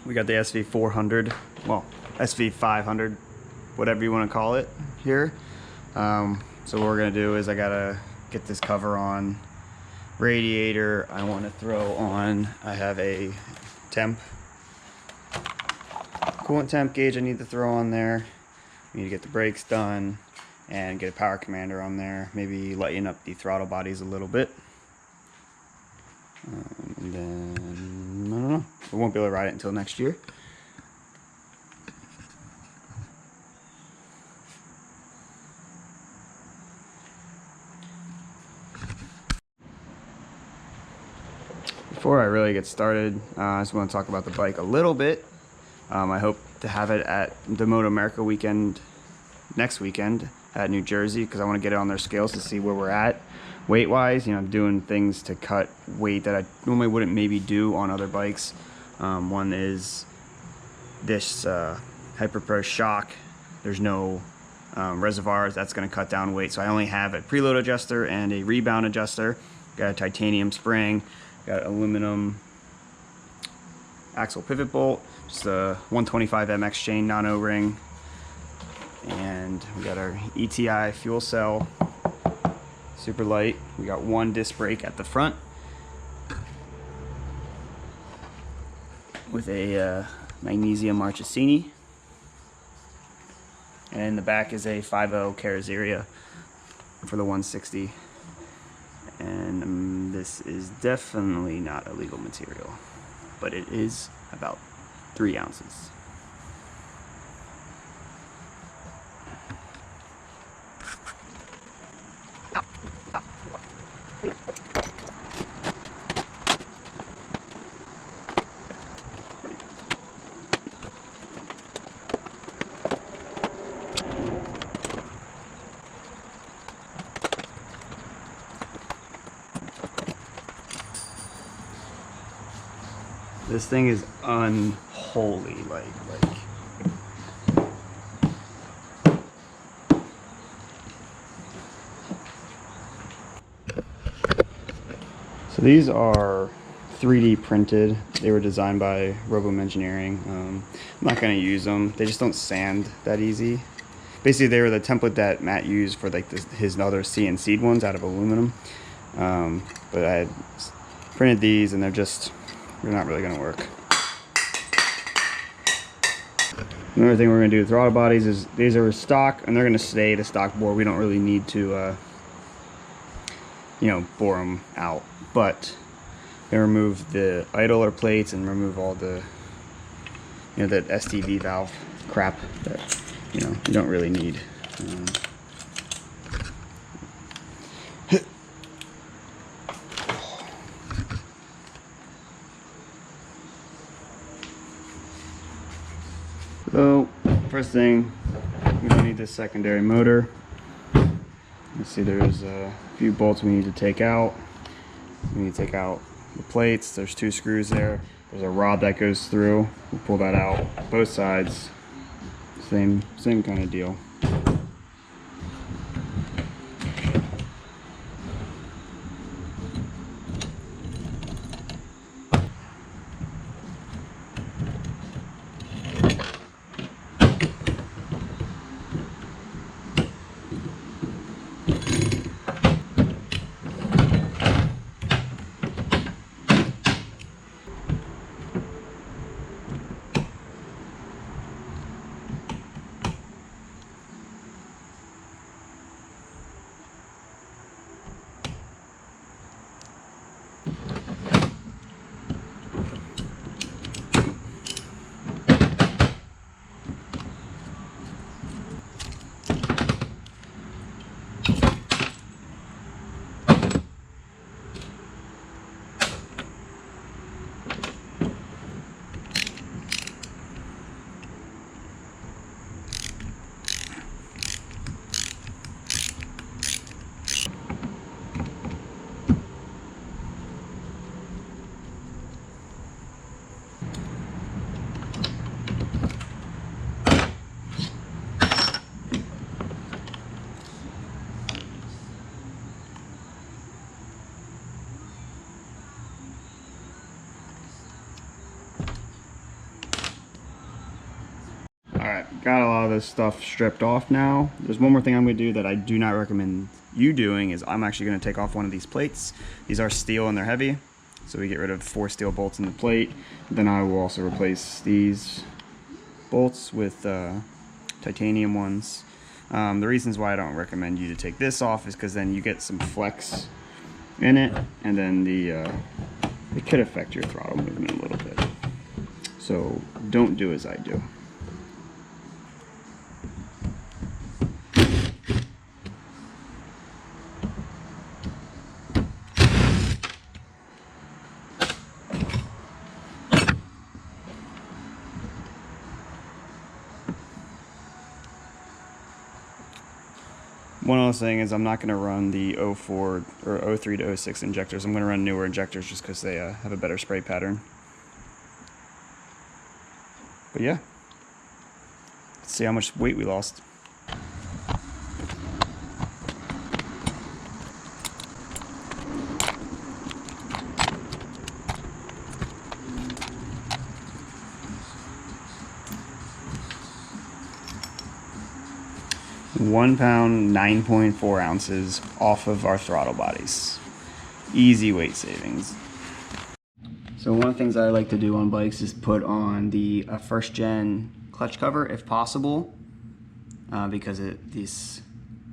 We got the SV400, well, SV500, whatever you want to call it here. So what we're gonna do is I gotta get this cover on. Radiator, I want to throw on, I have a coolant temp gauge I need to throw on there. We need to get the brakes done and get a power commander on there. Maybe lighten up the throttle bodies a little bit. And then, I don't know, we won't be able to ride it until next year. Before I really get started, I just want to talk about the bike a little bit. I hope to have it at the MotoAmerica weekend next weekend at New Jersey, because I want to get it on their scales to see where we're at weight wise. You know, I'm doing things to cut weight that I normally wouldn't maybe do on other bikes. One is this Hyper shock. There's no reservoirs. That's going to cut down weight, so I only have a preload adjuster and a rebound adjuster. Got a titanium spring, got aluminum axle pivot bolt, just a 125 MX chain non-O-ring, and we got our ETI fuel cell, super light. We got one disc brake at the front with a magnesium Marchesini, and in the back is a 5.0 Carrozzeria for the 160. And this is definitely not illegal material, but it is about 3 ounces. This thing is unholy, like. So these are 3D printed. They were designed by Robum Engineering. I'm not gonna use them. They just don't sand that easy. Basically, they were the template that Matt used for like his other CNC'd ones out of aluminum. But I had printed these, and they're not really gonna work. Another thing we're gonna do with throttle bodies is these are stock, and they're gonna stay the stock bore. We don't really need to, you know, bore them out. But gonna remove the idler plates and remove all the, you know, that STV valve crap that, you know, you don't really need. So, first thing, we're going to need this secondary motor. Let's see, there's a few bolts we need to take out. We need to take out the plates. There's 2 screws there. There's a rod that goes through. We'll pull that out. Both sides, same kind of deal. Alright, got a lot of this stuff stripped off now. There's one more thing I'm going to do that I do not recommend you doing, is I'm actually going to take off one of these plates. These are steel and they're heavy, so we get rid of 4 steel bolts in the plate. Then I will also replace these bolts with titanium ones. The reasons why I don't recommend you to take this off is because then you get some flex in it, and then it could affect your throttle movement a little bit. So don't do as I do. One other thing is I'm not going to run the 04 or 03 to 06 injectors. I'm going to run newer injectors just because they have a better spray pattern. But yeah, let's see how much weight we lost. £1 pound, 9.4 ounces off of our throttle bodies. Easy weight savings. So one of the things I like to do on bikes is put on the first gen clutch cover if possible, because this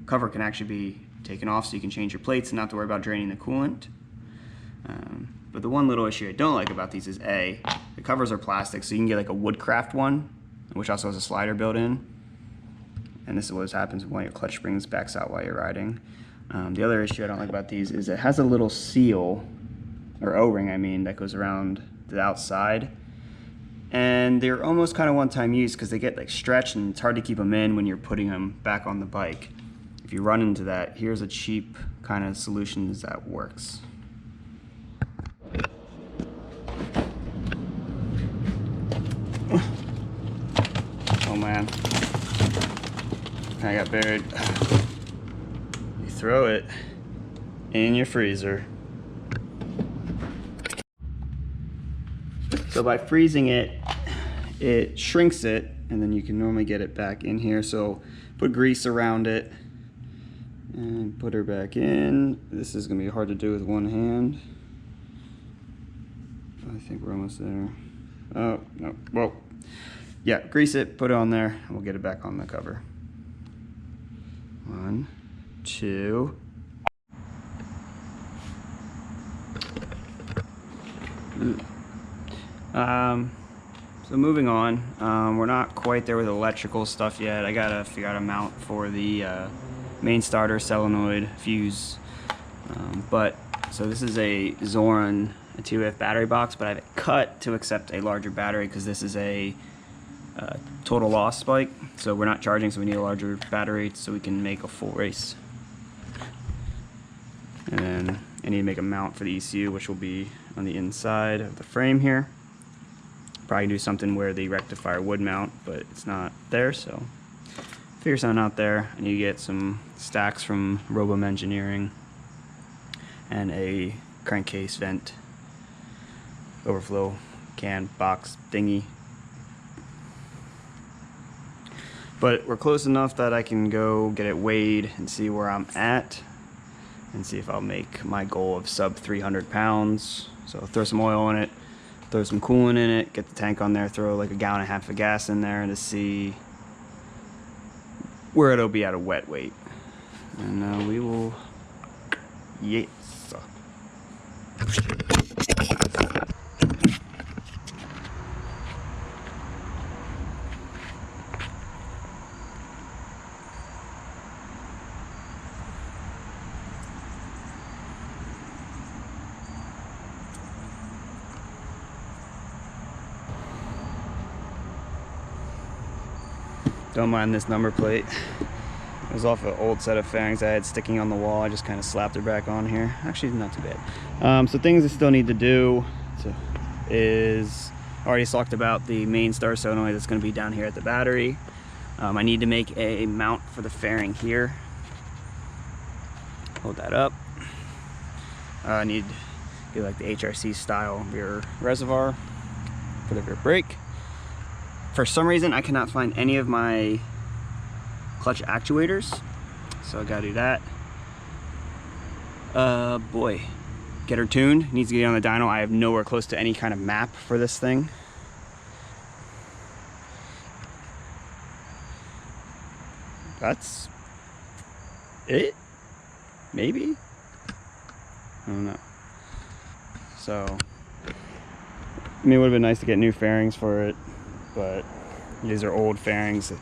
cover can actually be taken off so you can change your plates and not to worry about draining the coolant. But the one little issue I don't like about these is the covers are plastic, so you can get like a Woodcraft one, which also has a slider built in. And this is what happens when your clutch springs backs out while you're riding. The other issue I don't like about these is it has a little seal, or O-ring I mean, that goes around the outside. And they're almost kind of one-time use because they get like stretched and it's hard to keep them in when you're putting them back on the bike. If you run into that, here's a cheap kind of solution that works. Oh man. I got buried. You throw it in your freezer. So by freezing it, it shrinks it, and then you can normally get it back in here. So put grease around it and put her back in. This is gonna be hard to do with one hand. I think we're almost there. Oh, no, well, yeah, grease it, put it on there, and we'll get it back on the cover. 1, 2. So moving on, we're not quite there with electrical stuff yet. I gotta figure out a mount for the main starter solenoid fuse. So this is a Zoran 2F battery box, but I have it cut to accept a larger battery because this is a total loss bike, so we're not charging, so we need a larger battery so we can make a full race. And then I need to make a mount for the ECU, which will be on the inside of the frame here. Probably do something where the rectifier would mount, but it's not there, so figure something out there. I need to get some stacks from Robum Engineering and a crankcase vent overflow can box thingy. But we're close enough that I can go get it weighed and see where I'm at and see if I'll make my goal of sub 300 pounds. So throw some oil in it, throw some coolant in it, get the tank on there, throw like 1.5 gallons of gas in there to see where it'll be at a wet weight. And we will, yes. Don't mind this number plate. It was off an old set of fairings I had sticking on the wall. I just kind of slapped it back on here. Actually, not too bad. So things I still need to do is, I already talked about the main starter solenoid that's going to be down here at the battery. I need to make a mount for the fairing here. Hold that up. I need to do like the HRC style rear reservoir for the rear brake. For some reason, I cannot find any of my clutch actuators, so I gotta do that. Boy, get her tuned. Needs to get on the dyno. I have nowhere close to any kind of map for this thing. That's it? Maybe? I don't know. So, I mean, it would have been nice to get new fairings for it, but these are old fairings that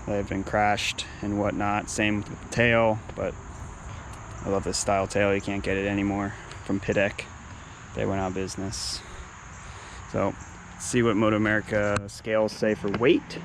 have been crashed and whatnot. Same with the tail, but I love this style tail. You can't get it anymore from Pidec. They went out of business. So, let's see what MotoAmerica scales say for weight.